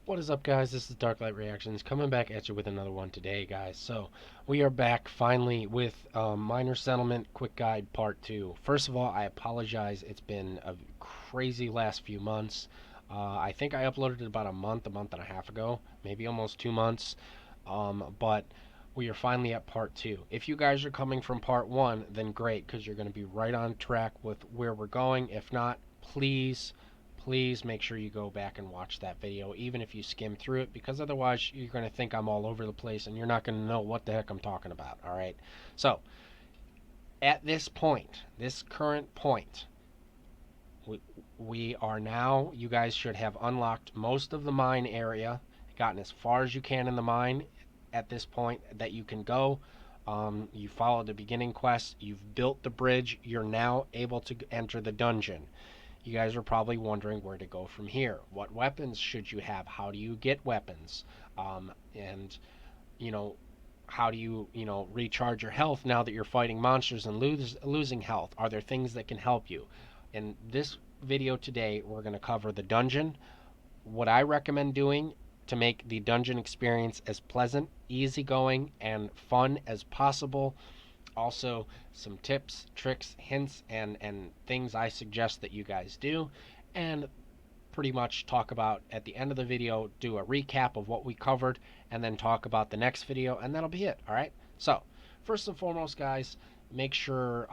What is up, guys? This is Darklight Reactions coming back at you with another one today, guys. So we are back finally with Minor Settlement Quick Guide Part 2. First of all, I apologize. It's been a crazy last few months. I think I uploaded it about a month and a half ago, maybe almost 2 months. But we are finally at Part 2. If you guys are coming from Part 1, then great, because you're going to be right on track with where we're going. If not, please make sure you go back and watch that video, even if you skim through it, because otherwise you're going to think I'm all over the place and you're not going to know what the heck I'm talking about. All right. So at this point, this current point, we are now, you guys should have unlocked most of the mine area, gotten as far as you can in the mine at this point that you can go. You followed the beginning quest, you've built the bridge, you're now able to enter the dungeon. You guys are probably wondering where to go from here. What weapons should you have? How do you get weapons? And, you know, how do you, recharge your health now that you're fighting monsters and losing health? Are there things that can help you? In this video today, we're going to cover the dungeon, what I recommend doing to make the dungeon experience as pleasant, easygoing, and fun as possible. Also, some tips, tricks, hints, and things I suggest that you guys do. And pretty much talk about, at the end of the video, do a recap of what we covered, and then talk about the next video, and that'll be it. All right? So, first and foremost, guys, make sure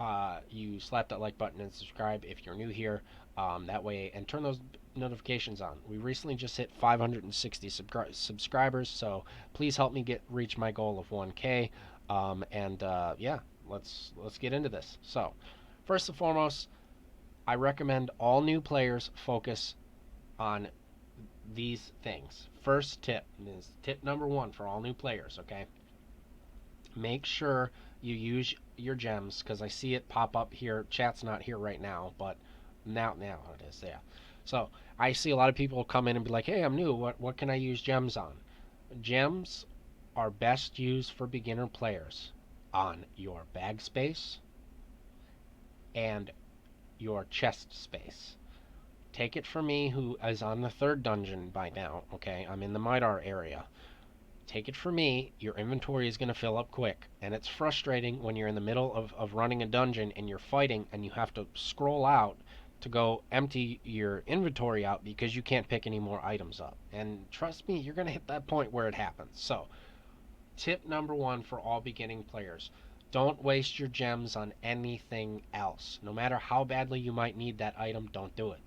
you slap that like button and subscribe if you're new here. That way, and turn those notifications on. We recently just hit 560 subscribers, so please help me reach my goal of 1K. Yeah, let's get into this. So, first and foremost, I recommend all new players focus on these things. First tip is tip number one for all new players, okay? Make sure you use your gems, because I see it pop up here. Chat's not here right now, but now it is, yeah. So I see a lot of people come in and be like, hey, I'm new. What can I use gems on? Gems are best used for beginner players on your bag space and your chest space. Take it from me, who is on the third dungeon by now, okay? I'm in the Mitar area. Take it from me, your inventory is going to fill up quick. And it's frustrating when you're in the middle of running a dungeon and you're fighting and you have to scroll out to go empty your inventory out because you can't pick any more items up. And trust me, you're going to hit that point where it happens. So, tip number one for all beginning players. Don't waste your gems on anything else. No matter how badly you might need that item, don't do it.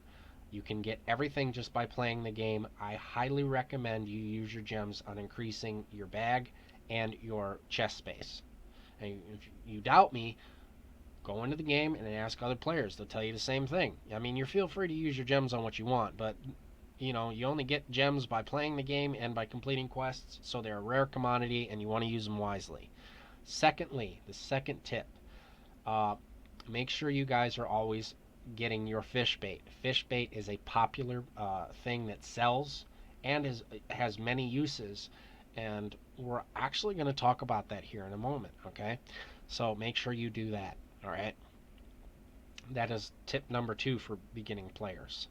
You can get everything just by playing the game. I highly recommend you use your gems on increasing your bag and your chest space. And if you doubt me, go into the game and ask other players. They'll tell you the same thing. I mean, you feel free to use your gems on what you want, but you only get gems by playing the game and by completing quests, so they're a rare commodity and you want to use them wisely. Secondly, the second tip, make sure you guys are always getting your fish bait. Fish bait is a popular thing that sells and has many uses, and we're actually going to talk about that here in a moment, okay? So make sure you do that, all right? That is tip number two for beginning players.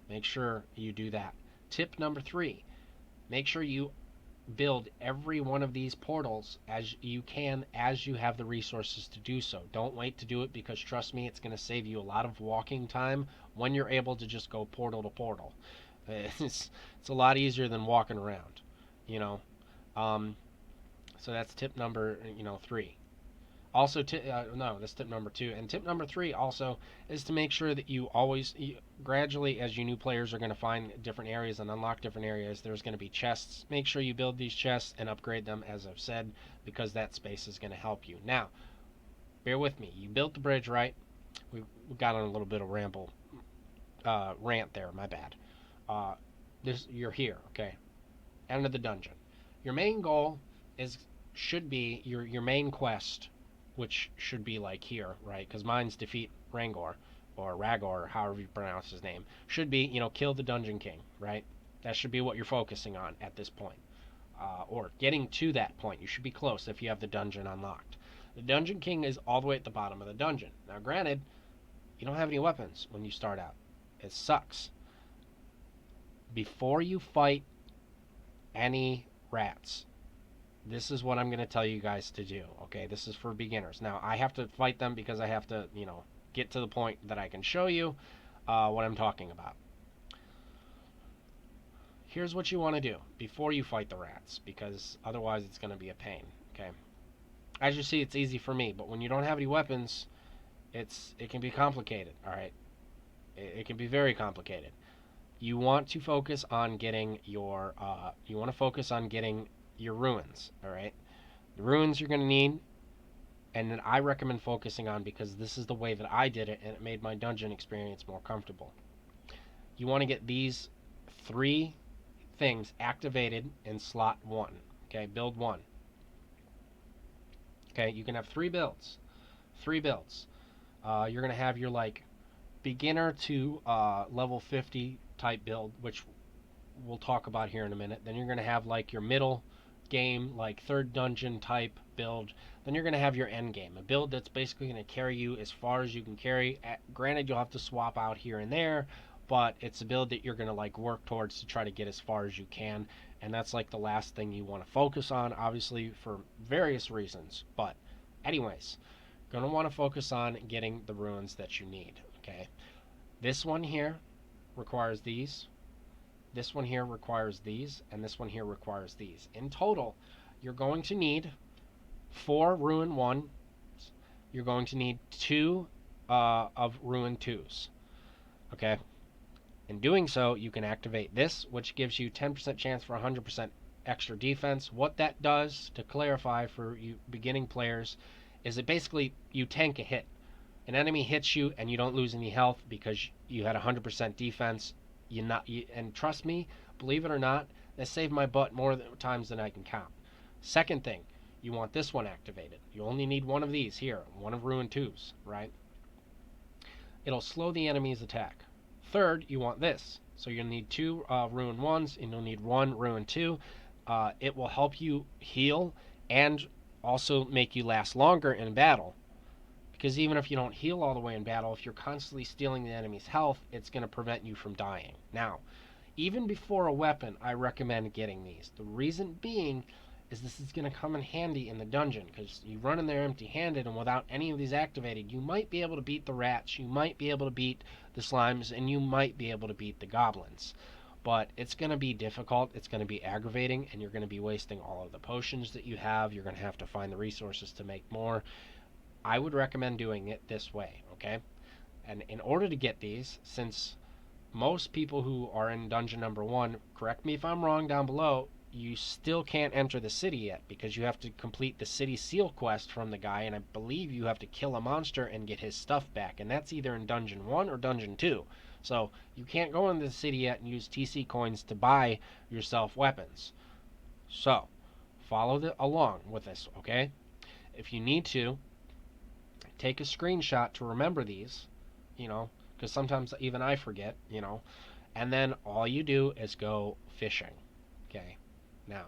Make sure you do that. Tip number three, make sure you build every one of these portals as you can, as you have the resources to do so. Don't wait to do it, because trust me, it's going to save you a lot of walking time when you're able to just go portal to portal. It's a lot easier than walking around, you know. So that's tip number 3. Also, no, that's tip number 2. And tip number 3 also is to make sure that you always, gradually, as you new players are going to find different areas and unlock different areas, there's going to be chests. Make sure you build these chests and upgrade them, as I've said, because that space is going to help you. Now, bear with me. You built the bridge, right? We got on a little bit of rant there. My bad. You're here, okay? End of the dungeon. Your main goal should be your main quest, which should be like here, right? Because mine's defeat Rangor, or Ragor, or however you pronounce his name. Should be, kill the Dungeon King, right? That should be what you're focusing on at this point. Or getting to that point. You should be close if you have the dungeon unlocked. The Dungeon King is all the way at the bottom of the dungeon. Now, granted, you don't have any weapons when you start out. It sucks. Before you fight any rats. This is what I'm going to tell you guys to do. Okay, this is for beginners. Now, I have to fight them because I have to, get to the point that I can show you what I'm talking about. Here's what you want to do before you fight the rats, because otherwise it's going to be a pain. Okay, as you see, it's easy for me, but when you don't have any weapons, it can be complicated. All right, it can be very complicated. You want to focus on getting your runes. All right, the runes you're going to need, and that I recommend focusing on because this is the way that I did it, and it made my dungeon experience more comfortable. You want to get these 3 things activated in slot 1. Okay, build 1. Okay, you can have 3 builds. 3 builds. You're going to have your beginner to level 50 type build, which we'll talk about here in a minute. Then you're going to have your middle game, 3rd dungeon type build. Then you're going to have your end game, a build that's basically going to carry you as far as you can carry. Granted, you'll have to swap out here and there, but it's a build that you're going to work towards to try to get as far as you can. And that's the last thing you want to focus on, obviously for various reasons. But anyways, going to want to focus on getting the runes that you need. Okay, this one here requires these. This one here requires these, and this one here requires these. In total, you're going to need 4 Rune 1. You're going to need 2 of Rune 2s. Okay? In doing so, you can activate this, which gives you 10% chance for 100% extra defense. What that does, to clarify for you beginning players, is that basically you tank a hit. An enemy hits you and you don't lose any health because you had 100% defense. And trust me, believe it or not, that saved my butt more times than I can count. Second thing, you want this one activated. You only need 1 of these here, 1 of Rune 2s, right? It'll slow the enemy's attack. Third, you want this. So you'll need 2 Rune 1s, and you'll need 1 Rune 2. It will help you heal and also make you last longer in battle. Because even if you don't heal all the way in battle, if you're constantly stealing the enemy's health, it's going to prevent you from dying. Now, even before a weapon, I recommend getting these. The reason being is this is going to come in handy in the dungeon, because you run in there empty-handed, and without any of these activated, you might be able to beat the rats, you might be able to beat the slimes, and you might be able to beat the goblins. But it's going to be difficult, it's going to be aggravating, and you're going to be wasting all of the potions that you have. You're going to have to find the resources to make more. I would recommend doing it this way, okay? And in order to get these, since most people who are in dungeon number 1, correct me if I'm wrong down below, you still can't enter the city yet because you have to complete the city seal quest from the guy, and I believe you have to kill a monster and get his stuff back, and that's either in dungeon 1 or dungeon 2. So you can't go into the city yet and use TC coins to buy yourself weapons. So follow along with this, okay? If you need to, take a screenshot to remember these, because sometimes even I forget, and then all you do is go fishing. Okay, now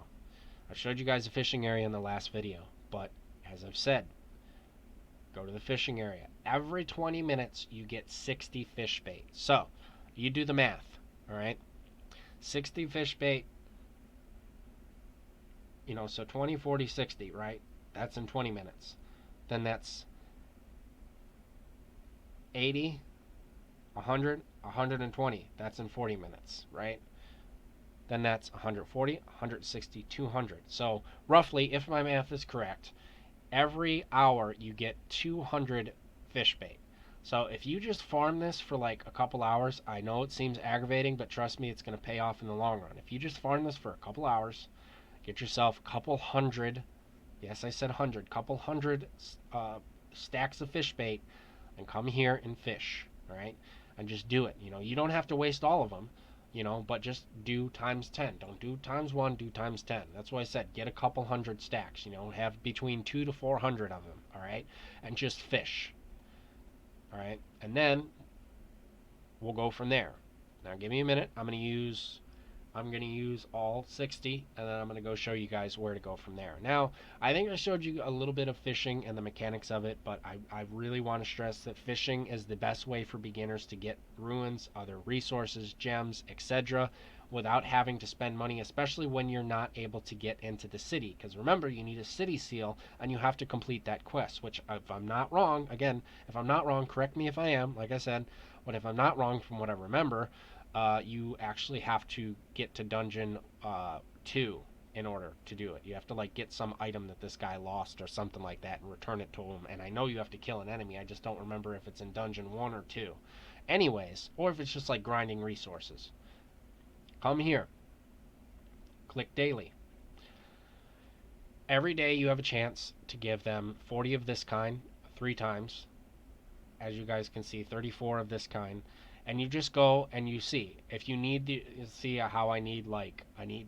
I showed you guys a fishing area in the last video, but as I've said, go to the fishing area. Every 20 minutes you get 60 fish bait. So you do the math, all right? 60 fish bait, so 20, 40, 60, right? That's in 20 minutes. Then that's 80, 100, 120. That's in 40 minutes, right? Then that's 140, 160, 200. So roughly, if my math is correct, every hour you get 200 fish bait. So if you just farm this for a couple hours, I know it seems aggravating, but trust me, it's going to pay off in the long run. If you just farm this for a couple hours, get yourself a couple hundred, yes, I said 100, couple hundred stacks of fish bait, and come here and fish, all right? And just do it. You don't have to waste all of them, but just do times 10. Don't do times 1, do times 10. That's why I said get a couple hundred stacks, have between 200 to 400 of them, all right? And just fish, all right? And then we'll go from there. Now give me a minute. I'm going to use all 60, and then I'm going to go show you guys where to go from there. Now, I think I showed you a little bit of fishing and the mechanics of it, but I really want to stress that fishing is the best way for beginners to get ruins, other resources, gems, etc., without having to spend money, especially when you're not able to get into the city. Because remember, you need a city seal, and you have to complete that quest, which, if I'm not wrong, again, if I'm not wrong, correct me if I am, like I said, but if I'm not wrong from what I remember, you actually have to get to dungeon 2 in order to do it. You have to like get some item that this guy lost or something like that and return it to him. And I know you have to kill an enemy. I just don't remember if it's in dungeon 1 or 2. Anyways, or if it's just like grinding resources. Come here. Click daily. Every day you have a chance to give them 40 of this kind 3 times. As you guys can see, 34 of this kind. And you just go and you see. If you need to see how I need, like, I need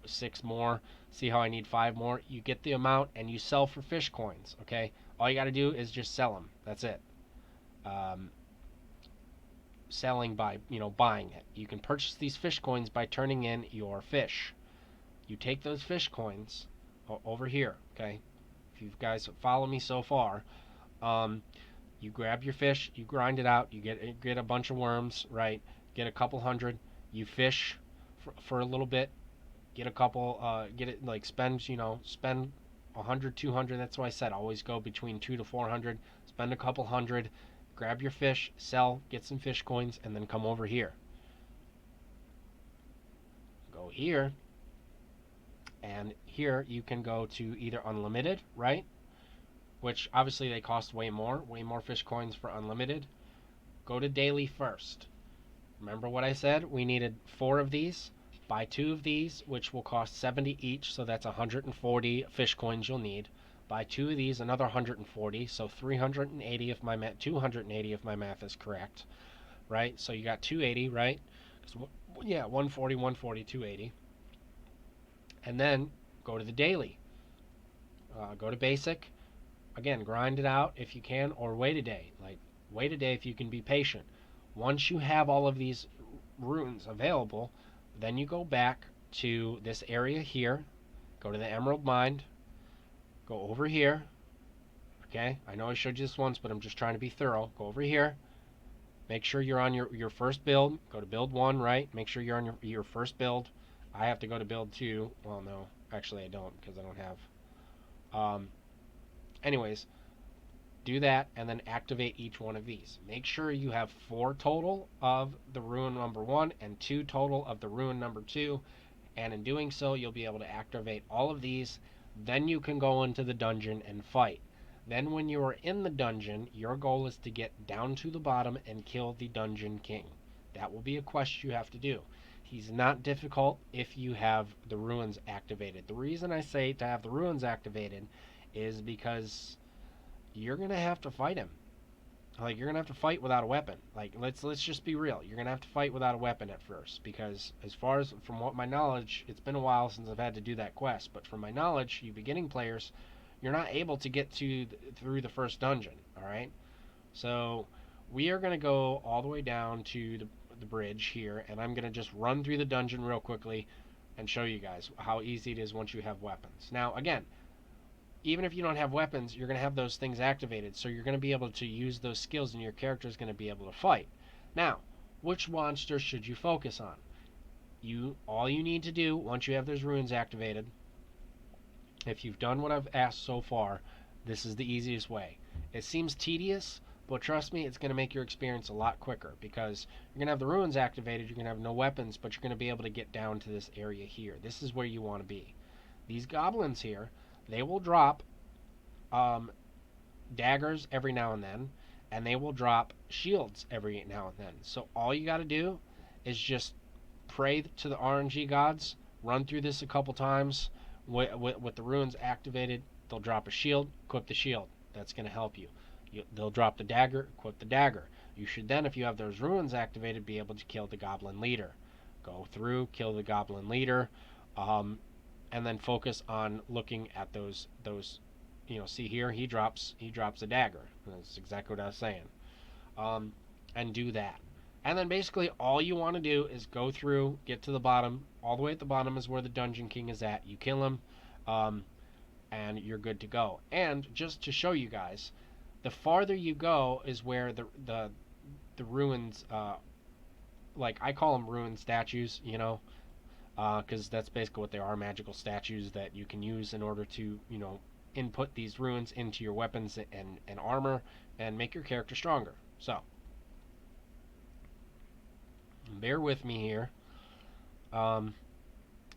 6 more, see how I need 5 more, you get the amount and you sell for fish coins, okay? All you got to do is just sell them. That's it. Selling by, buying it. You can purchase these fish coins by turning in your fish. You take those fish coins over here, okay? If you guys follow me so far, you grab your fish, you grind it out, you get a bunch of worms, right? Get a couple hundred, you fish for a little bit, get a couple, get it, like, spend 100, 200, that's why I said always go between 2 to 400, spend a couple hundred, grab your fish, sell, get some fish coins, and then come over here. Go here, and here you can go to either unlimited, right? Which obviously they cost way more fish coins for unlimited. Go to daily first. Remember what I said? We needed 4 of these. Buy 2 of these, which will cost 70 each, so that's 140 fish coins you'll need. Buy 2 of these, another 140, so 380 if my 280 if my math is correct, right? So you got 280, right? Yeah, 140, 140, 280. And then go to the daily. Go to basic. Again, grind it out if you can, or wait a day. Like, wait a day if you can be patient. Once you have all of these runes available, then you go back to this area here. Go to the Emerald Mine. Go over here. Okay, I know I showed you this once, but I'm just trying to be thorough. Go over here. Make sure you're on your first build. Go to build 1, right? Make sure you're on your first build. I have to go to build 2. Well, no, actually I don't, because I don't have... anyways, do that and then activate each one of these. Make sure you have 4 total of the rune number 1 and 2 total of the rune number 2, and in doing so you'll be able to activate all of these. Then you can go into the dungeon and fight. Then when you are in the dungeon, your goal is to get down to the bottom and kill the dungeon king. That will be a quest you have to do. He's not difficult if you have the runes activated. The reason I say to have the runes activated is because you're gonna have to fight him. Like, you're gonna have to fight without a weapon. Like, let's just be real. You're gonna have to fight without a weapon at first, because as far as from what my knowledge, it's been a while since I've had to do that quest. But from my knowledge, you beginning players, you're not able to get through the first dungeon. All right. So we are gonna go all the way down to the bridge here, and I'm gonna just run through the dungeon real quickly and show you guys how easy it is once you have weapons. Now, again, even if you don't have weapons, you're going to have those things activated, so you're going to be able to use those skills, and your character is going to be able to fight. Now, which monster should you focus on? All you need to do, once you have those runes activated, if you've done what I've asked so far, this is the easiest way. It seems tedious, but trust me, it's going to make your experience a lot quicker, because you're going to have the runes activated, you're going to have no weapons, but you're going to be able to get down to this area here. This is where you want to be. These goblins here, they will drop daggers every now and then, and they will drop shields every now and then. So all you got to do is just pray to the RNG gods, run through this a couple times with the runes activated. They'll drop a shield, equip the shield. That's going to help you. They'll drop the dagger, equip the dagger. You should then, if you have those runes activated, be able to kill the goblin leader. Go through, kill the goblin leader, and then focus on looking at those see here, he drops a dagger. That's exactly what I was saying. And do that. And then basically all you want to do is go through, get to the bottom. All the way at the bottom is where the Dungeon King is at. You kill him, and you're good to go. And just to show you guys, the farther you go is where the ruins like I call them ruin statues, you know, because that's basically what they are, magical statues that you can use in order to, you know, input these runes into your weapons and armor and make your character stronger. So, bear with me here, um,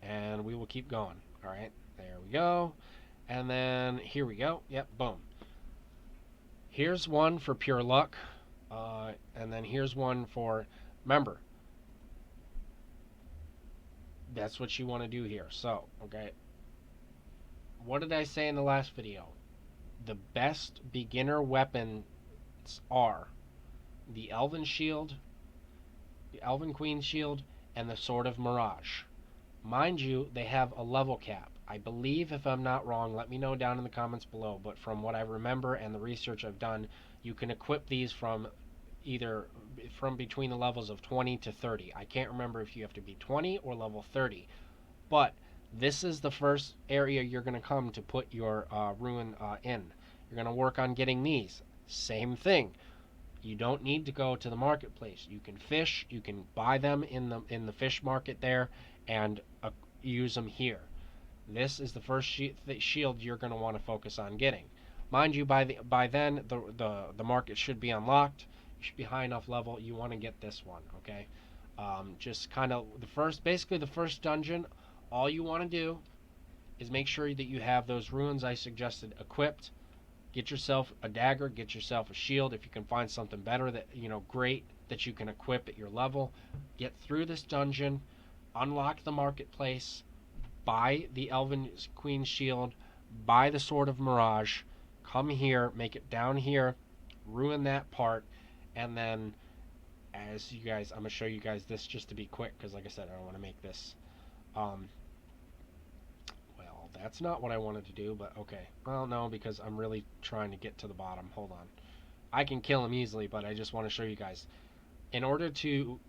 and we will keep going. All right, there we go. And then here we go. Yep, boom. Here's one for pure luck, and then here's one for, remember, that's what you want to do here. So, okay, what did I say in the last video? The best beginner weapons are the Elven Shield, the Elven Queen Shield, and the Sword of Mirage. Mind you, they have a level cap. I believe, if I'm not wrong, let me know down in the comments below, but from what I remember and the research I've done, you can equip these from either from between the levels of 20 to 30. I can't remember if you have to be 20 or level 30, but this is the first area you're going to come to put your rune in. You're going to work on getting these. Same thing. You don't need to go to the marketplace. You can fish. You can buy them in the fish market there, and use them here. This is the first shield you're going to want to focus on getting. Mind you, by then the market should be unlocked. You should be high enough level. You want to get this one, okay? Just kind of basically the first dungeon. All you want to do is make sure that you have those runes I suggested equipped. Get yourself a dagger, get yourself a shield if you can find something better that, you know, great that you can equip at your level. Get through this dungeon, unlock the marketplace, buy the Elven Queen shield, buy the Sword of Mirage, come here, make it down here, ruin that part, and then as you guys, I'm going to show you guys this just to be quick because like I said, I don't want to make this well, that's not what I wanted to do, but okay. Well, no, because I'm really trying to get to the bottom. Hold on. I can kill him easily, but I just want to show you guys. In order to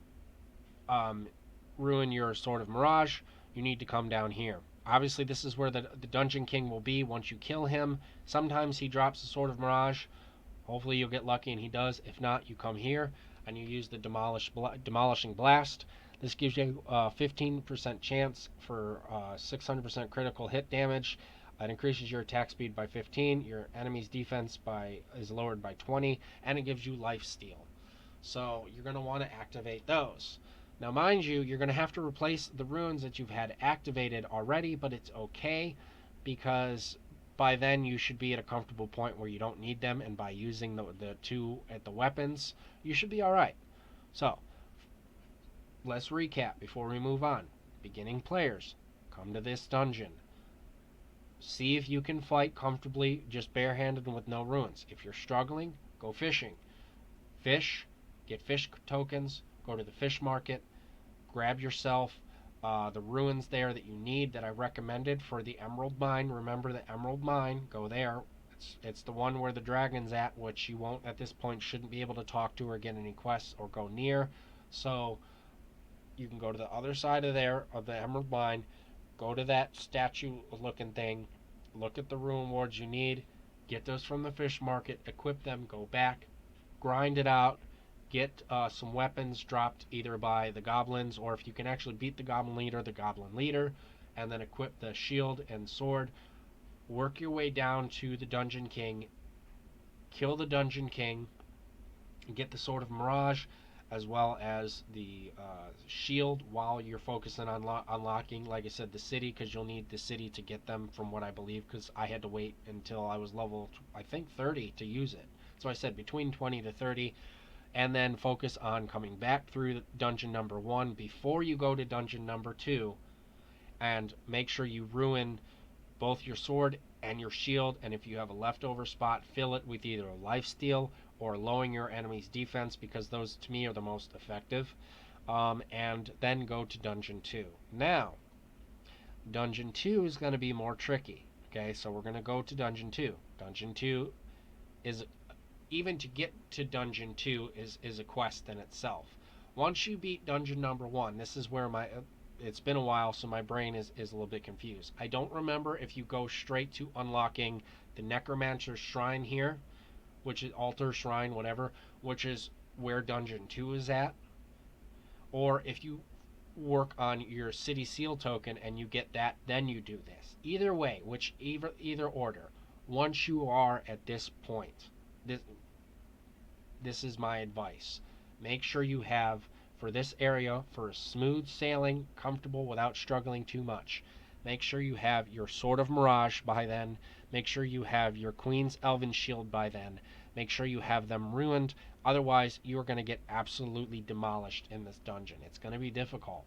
ruin your Sword of Mirage, you need to come down here. Obviously, this is where the Dungeon King will be once you kill him. Sometimes he drops the Sword of Mirage. Hopefully, you'll get lucky and he does. If not, you come here and you use the Demolishing Blast. This gives you a 15% chance for 600% critical hit damage. It increases your attack speed by 15. Your enemy's defense is lowered by 20, and it gives you life steal. So you're going to want to activate those. Now, mind you, you're going to have to replace the runes that you've had activated already, but it's okay because by then you should be at a comfortable point where you don't need them, and by using the two at the weapons, you should be all right. So let's recap before we move on. Beginning players, come to this dungeon. See if you can fight comfortably just barehanded and with no runes. If you're struggling, go fishing. Fish, get fish tokens, go to the fish market, grab yourself the ruins there that you need that I recommended for the Emerald Mine. Remember the Emerald Mine, go there. It's the one where the dragon's at, which you won't at this point shouldn't be able to talk to or get any quests or go near. So you can go to the other side of the Emerald Mine, go to that statue looking thing, look at the rune wards you need, get those from the fish market, equip them, go back, grind it out, get some weapons dropped either by the goblins, or if you can actually beat the goblin leader, and then equip the shield and sword. Work your way down to the Dungeon King, kill the Dungeon King, and get the Sword of Mirage, as well as the shield while you're focusing on unlocking, like I said, the city, because you'll need the city to get them from what I believe, because I had to wait until I was level, I think, 30 to use it. So I said between 20 to 30, and then focus on coming back through dungeon number 1 before you go to dungeon number 2, and make sure you ruin both your sword and your shield, and if you have a leftover spot, fill it with either a lifesteal or lowering your enemy's defense, because those to me are the most effective. And then go to dungeon 2. Now, dungeon 2 is going to be more tricky. Okay, so we're going to go to dungeon 2. Dungeon 2 is, even to get to dungeon 2 is a quest in itself. Once you beat dungeon number 1, this is where it's been a while, so my brain is a little bit confused. I don't remember if you go straight to unlocking the Necromancer shrine here, which is altar shrine, whatever, which is where dungeon 2 is at, Or if you work on your city seal token and you get that, then you do this. Either way, either order, once you are at this point, this is my advice. Make sure you have, for this area, for smooth sailing, comfortable without struggling too much, make sure you have your Sword of Mirage by then. Make sure you have your Queen's Elven Shield by then. Make sure you have them ruined. Otherwise, you're going to get absolutely demolished in this dungeon. It's going to be difficult.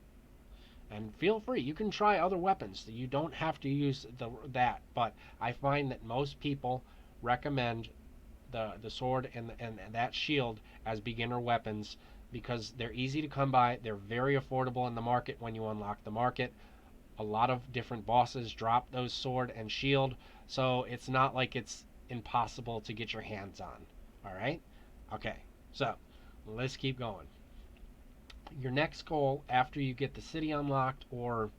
And feel free, you can try other weapons. You don't have to use that. But I find that most people recommend the sword and that shield as beginner weapons because they're easy to come by. They're very affordable in the market when you unlock the market. A lot of different bosses drop those sword and shield, so it's not like it's impossible to get your hands on. All right? Okay, so let's keep going. Your next goal after you get the city unlocked or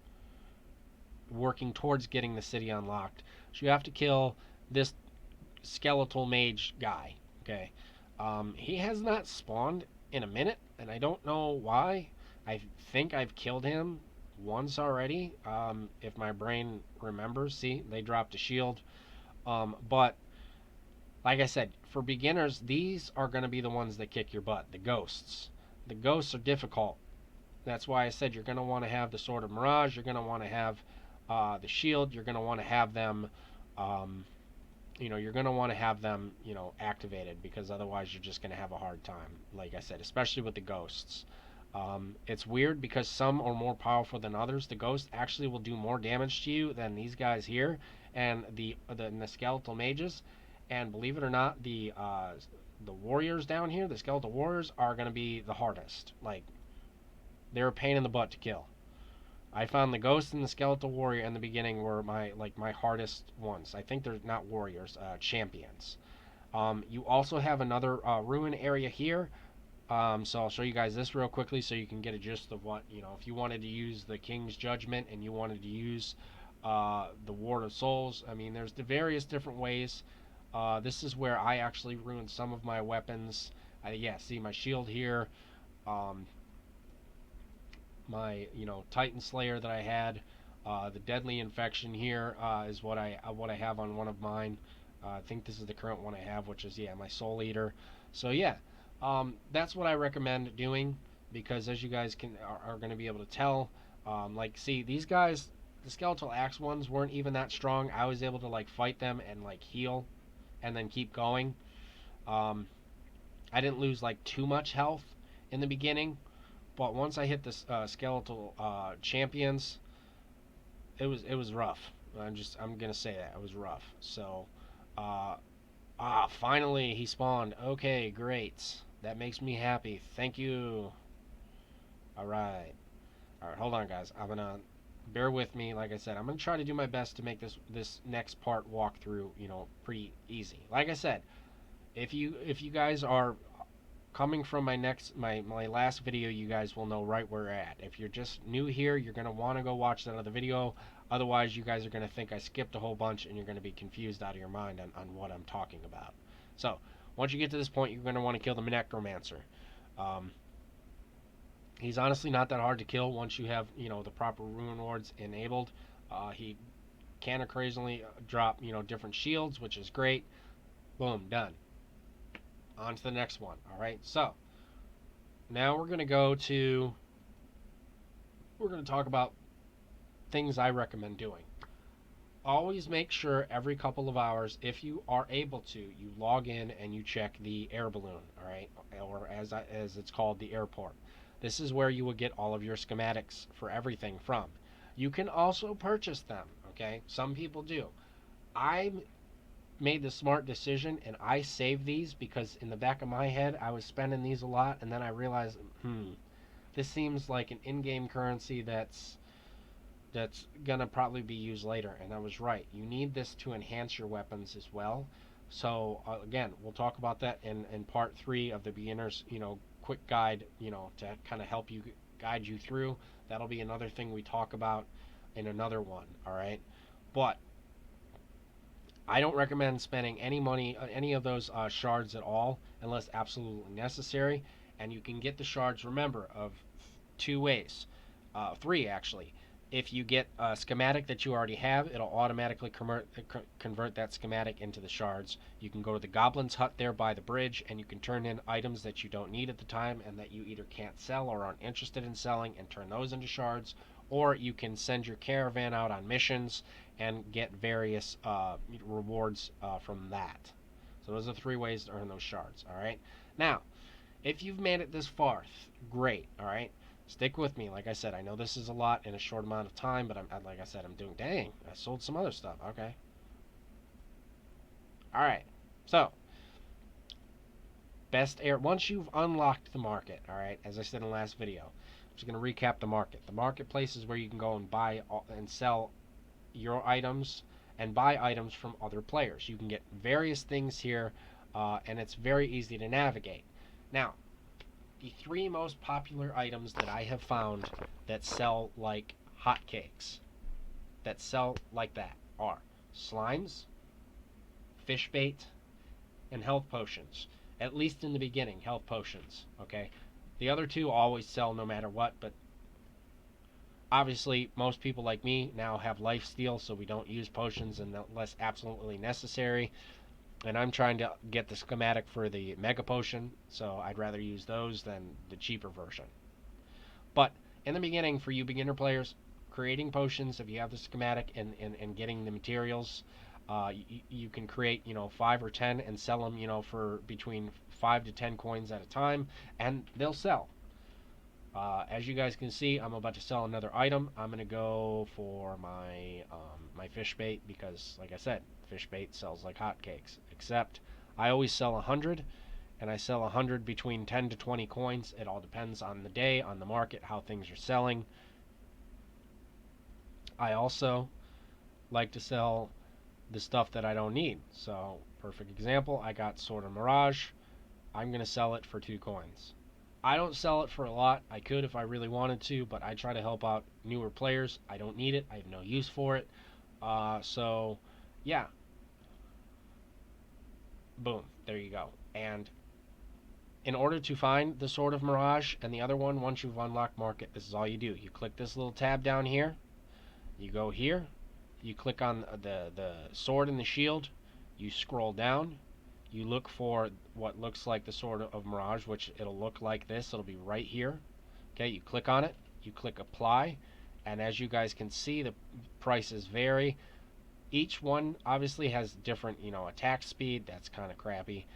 working towards getting the city unlocked, so you have to kill this skeletal mage guy. Okay, he has not spawned in a minute, and I don't know why. I think I've killed him once already. If my brain remembers, see, they dropped a shield. But like I said, for beginners, these are going to be the ones that kick your butt. The ghosts. The ghosts are difficult. That's why I said you're going to want to have the Sword of Mirage. You're going to want to have the shield. You're going to want to have them. You're going to want to have them, activated because otherwise you're just going to have a hard time. Like I said, especially with the ghosts. It's weird because some are more powerful than others. The ghost actually will do more damage to you than these guys here and the skeletal mages. And believe it or not, the warriors down here, the skeletal warriors, are going to be the hardest. Like, they're a pain in the butt to kill. I found the ghost and the skeletal warrior in the beginning were my hardest ones. I think they're not warriors, champions. You also have another ruin area here. So I'll show you guys this real quickly so you can get a gist of what, if you wanted to use the King's Judgment and you wanted to use the Ward of Souls. I mean, there's the various different ways. This is where I actually ruined some of my weapons. See my shield here. My Titan Slayer that I had. The Deadly Infection here is what I have on one of mine. I think this is the current one I have, which is my Soul Eater. So yeah, that's what I recommend doing because as you guys are going to be able to tell, see these guys, the skeletal axe ones weren't even that strong. I was able to fight them and heal and then keep going. I didn't lose too much health in the beginning, but once I hit the skeletal champions, it was rough. I'm gonna say that it was rough. So, finally he spawned. Okay, great. That makes me happy. Thank you. All right, hold on, guys. I'm gonna bear with me. Like I said, I'm gonna try to do my best to make this next part walkthrough, pretty easy. Like I said, if you guys are coming from my last video, you guys will know right where we're at. If you're just new here, you're gonna want to go watch that other video. Otherwise, you guys are gonna think I skipped a whole bunch, and you're gonna be confused out of your mind on what I'm talking about. So once you get to this point, you're gonna want to kill the Necromancer. He's honestly not that hard to kill once you have the proper rune wards enabled. He can occasionally drop different shields, which is great. Boom, done. On to the next one. All right, so now we're going to talk about things I recommend doing. Always make sure every couple of hours, if you are able to, you log in and you check the air balloon, all right, or as it's called, the airport. This is where you will get all of your schematics for everything from. You can also purchase them, okay? Some people do. I made the smart decision and I saved these because in the back of my head I was spending these a lot, and then I realized, this seems like an in-game currency that's gonna probably be used later, and I was right. You need this to enhance your weapons as well. So again, we'll talk about that in part 3 of the beginner's quick guide, to kind of help you guide you through. That'll be another thing we talk about in another one. All right, but I don't recommend spending any money on any of those shards at all unless absolutely necessary. And you can get the shards, remember, of two ways, three actually. If you get a schematic that you already have, it'll automatically convert that schematic into the shards. You can go to the Goblin's Hut there by the bridge, and you can turn in items that you don't need at the time and that you either can't sell or aren't interested in selling, and turn those into shards. Or you can send your caravan out on missions and get various rewards from that. So those are three ways to earn those shards. All right. Now, if you've made it this far, great. All right. Stick with me. Like I said, I know this is a lot in a short amount of time, but like I said, I'm doing. Dang, I sold some other stuff. Okay. All right. So, best air. Once you've unlocked the market, all right, as I said in the last video, I'm just going to recap the market. The marketplace is where you can go and buy and sell your items and buy items from other players. You can get various things here, and it's very easy to navigate. Now, the three most popular items that I have found that sell like hotcakes, that sell like that, are slimes, fish bait, and health potions. At least in the beginning, health potions. Okay, the other two always sell no matter what, but obviously most people like me now have lifesteal, so we don't use potions unless absolutely necessary. And I'm trying to get the schematic for the mega potion, so I'd rather use those than the cheaper version. But in the beginning, for you beginner players, creating potions, if you have the schematic and getting the materials, you can create 5 or 10 and sell them for between 5 to 10 coins at a time, and they'll sell. As you guys can see, I'm about to sell another item. I'm going to go for my fish bait because, like I said, fish bait sells like hotcakes. Except I always sell 100, and I sell 100 between 10 to 20 coins. It all depends on the day, on the market, how things are selling. I also like to sell the stuff that I don't need. So, perfect example, I got Sword of Mirage. I'm going to sell it for 2 coins. I don't sell it for a lot. I could if I really wanted to, but I try to help out newer players. I don't need it. I have no use for it. So, yeah. Boom. There you go. And in order to find the Sword of Mirage and the other one, once you've unlocked market, this is all you do. You click this little tab down here. You go here. You click on the sword and the shield. You scroll down. You look for what looks like the Sword of Mirage, which it'll look like this. It'll be right here. Okay, you click on it. You click apply. And as you guys can see, the prices vary. Each one obviously has different, attack speed. That's kind of crappy.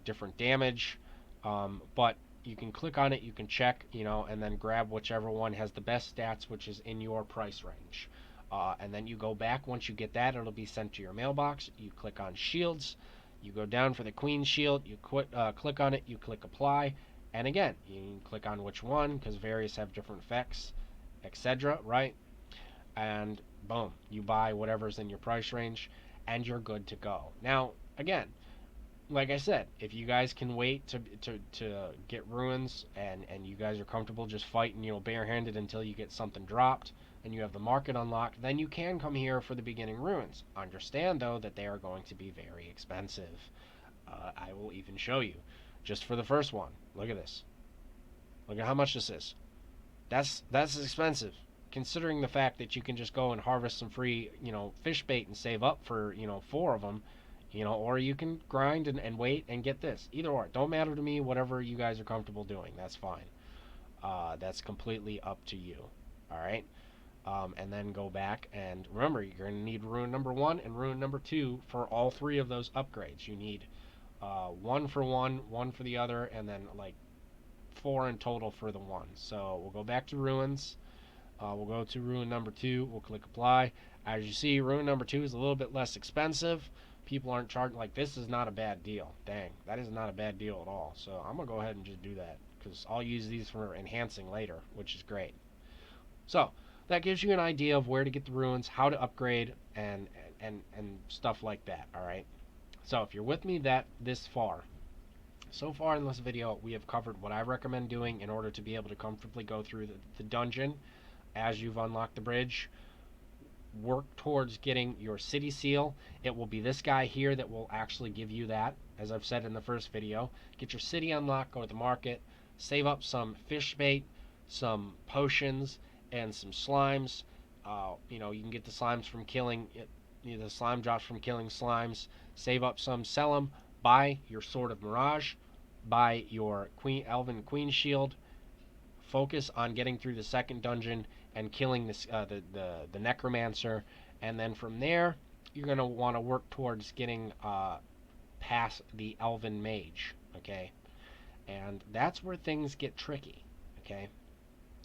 Different damage. But you can click on it. You can check, and then grab whichever one has the best stats, which is in your price range. And then you go back. Once you get that, it'll be sent to your mailbox. You click on shields. You go down for the Queen's Shield. You click on it. You click apply. And again, you can click on which one because various have different effects, etc. Right? And boom, you buy whatever's in your price range, and you're good to go. Now, again, like I said, if you guys can wait to get ruins and you guys are comfortable just fighting, barehanded until you get something dropped and you have the market unlocked, then you can come here for the beginning ruins. Understand, though, that they are going to be very expensive. I will even show you. Just for the first one, look at this. Look at how much this is. That's expensive, considering the fact that you can just go and harvest some free, fish bait and save up for, 4 of them. Or you can grind and wait and get this. Either or. Don't matter to me. Whatever you guys are comfortable doing. That's fine. That's completely up to you. Alright? And then go back. And remember, you're going to need rune number 1 and rune number 2 for all 3 of those upgrades. You need 1 for one, 1 for the other, and then like 4 in total for the 1. So we'll go back to ruins. We'll go to rune number 2. We'll click apply. As you see, rune number 2 is a little bit less expensive. People aren't charging, like, this is not a bad deal. Dang, that is not a bad deal at all. So I'm going to go ahead and just do that because I'll use these for enhancing later, which is great. So that gives you an idea of where to get the ruins, how to upgrade, and stuff like that, all right? So if you're with me this far, so far in this video, we have covered what I recommend doing in order to be able to comfortably go through the dungeon as you've unlocked the bridge. Work towards getting your city seal. It will be this guy here that will actually give you that, as I've said in the first video. Get your city unlocked, go to the market, save up some fish bait, some potions, and some slimes. You know, you can get the slimes from killing the slime drops from killing slimes. Save up some, sell them. Buy your Sword of Mirage. Buy your Elven Queen Shield. Focus on getting through the second dungeon and killing the Necromancer, and then from there you're gonna want to work towards getting past the Elven Mage. Okay, and that's where things get tricky. Okay,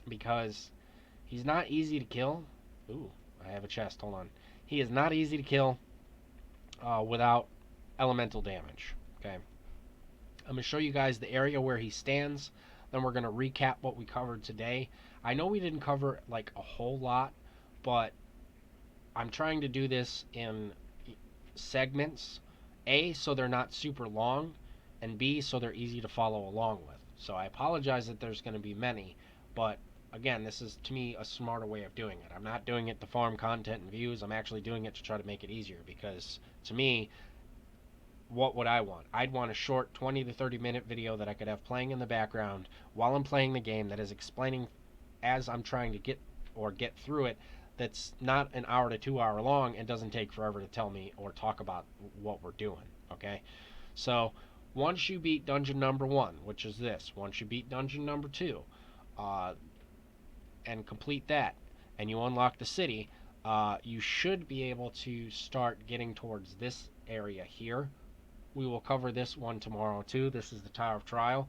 because he's not easy to kill. Ooh, I have a chest. Hold on. He is not easy to kill without elemental damage. Okay, I'm going to show you guys the area where he stands. Then we're going to recap what we covered today. I know we didn't cover like a whole lot, but I'm trying to do this in segments. A, so they're not super long, and B, so they're easy to follow along with. So I apologize that there's going to be many, but again, this is to me a smarter way of doing it. I'm not doing it to farm content and views. I'm actually doing it to try to make it easier, because to me, what would I want? I'd want a short 20 to 30 minute video that I could have playing in the background while I'm playing the game, that is explaining as I'm trying to get through it, that's not an hour to 2 hour long and doesn't take forever to tell me or talk about what we're doing. Okay, so once you beat dungeon number 1, which is this, once you beat dungeon number 2 and complete that, and you unlock the city, you should be able to start getting towards this area here. We will cover this one tomorrow too. This is the Tower of Trial.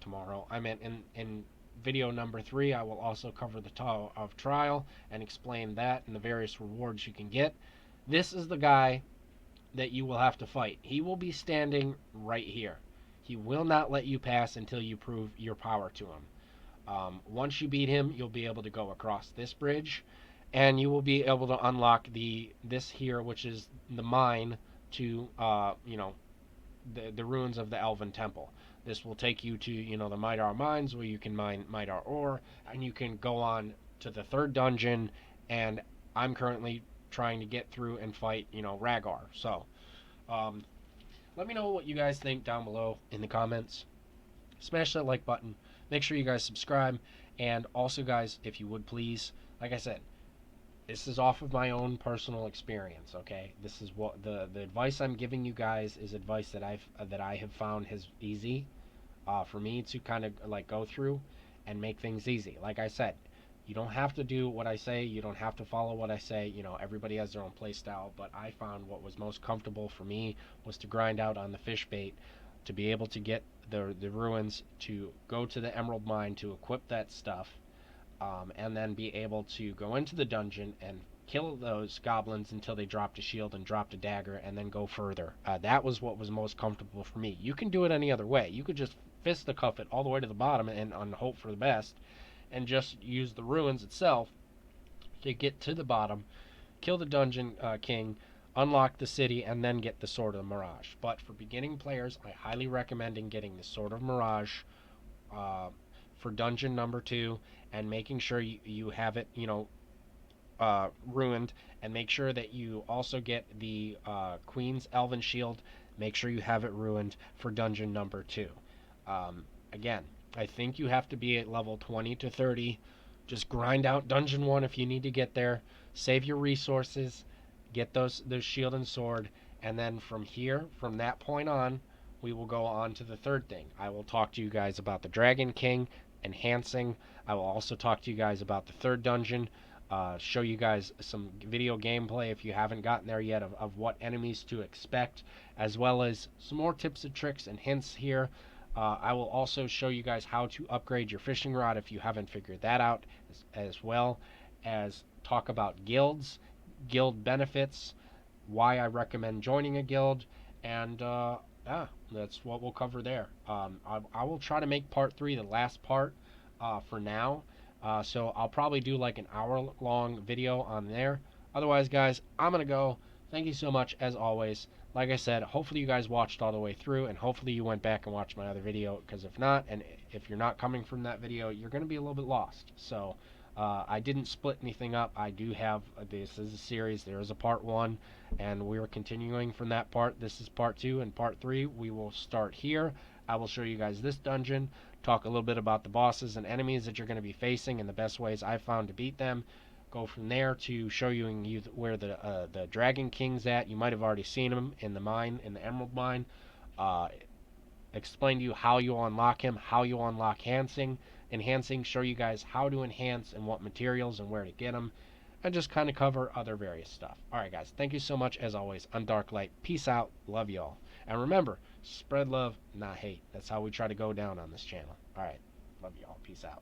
Tomorrow, I meant in video number 3, I will also cover the Tower of Trial and explain that and the various rewards you can get. This is the guy that you will have to fight. He will be standing right here. He will not let you pass until you prove your power to him. Once you beat him, you'll be able to go across this bridge, and you will be able to unlock this here, which is the mine to the ruins of the Elven Temple. This will take you to the Mitar mines, where you can mine Mitar ore, and you can go on to the third dungeon. And I'm currently trying to get through and fight Rhaegar. So let me know what you guys think down below in the comments. Smash that like button. Make sure you guys subscribe, and also guys, if you would please, like I said, this is off of my own personal experience. Okay, this is what the advice I'm giving you guys is advice that I have found has easy for me to kind of like go through and make things easy. Like I said, you don't have to do what I say, you don't have to follow what I say. Everybody has their own play style, but I found what was most comfortable for me was to grind out on the fish bait, to be able to get the ruins, to go to the emerald mine to equip that stuff, and then be able to go into the dungeon and kill those goblins until they dropped a shield and dropped a dagger, and then go further. That was what was most comfortable for me. You can do it any other way. You could just fisticuff it all the way to the bottom and hope for the best, and just use the ruins itself to get to the bottom, kill the dungeon king, unlock the city, and then get the Sword of Mirage. But for beginning players, I highly recommend getting the Sword of Mirage for dungeon number 2, and making sure you have it ruined, and make sure that you also get the Queen's Elven Shield. Make sure you have it ruined for dungeon number 2. Again, I think you have to be at level 20 to 30. Just grind out dungeon 1 if you need to get there. Save your resources, get those shield and sword, and then from that point on, we will go on to the third thing. I will talk to you guys about the Dragon King enhancing. I will also talk to you guys about the third dungeon, show you guys some video gameplay if you haven't gotten there yet of what enemies to expect, as well as some more tips and tricks and hints here. I will also show you guys how to upgrade your fishing rod if you haven't figured that out, as well as talk about guilds, guild benefits, why I recommend joining a guild, and that's what we'll cover there. I will try to make part 3 the last part for now. So I'll probably do like an hour-long video on there. Otherwise, guys, I'm going to go. Thank you so much, as always. Like I said, hopefully you guys watched all the way through, and hopefully you went back and watched my other video, because if not, and if you're not coming from that video, you're going to be a little bit lost. So I didn't split anything up. I do have, this is a series. There is a part 1, and we're continuing from that part. This is part 2, and part 3 we will start here. I will show you guys this dungeon, talk a little bit about the bosses and enemies that you're going to be facing and the best ways I've found to beat them. Go from there to show you where the Dragon King's at. You might have already seen him in the mine, in the Emerald Mine. Uh, Explain to you how you unlock him, how you unlock enhancing, show you guys how to enhance and what materials and where to get them, and just kind of cover other various stuff. Alright guys, thank you so much as always. I'm Darklight. Peace out. Love y'all. And remember, spread love, not hate. That's how we try to go down on this channel. Alright. Love y'all. Peace out.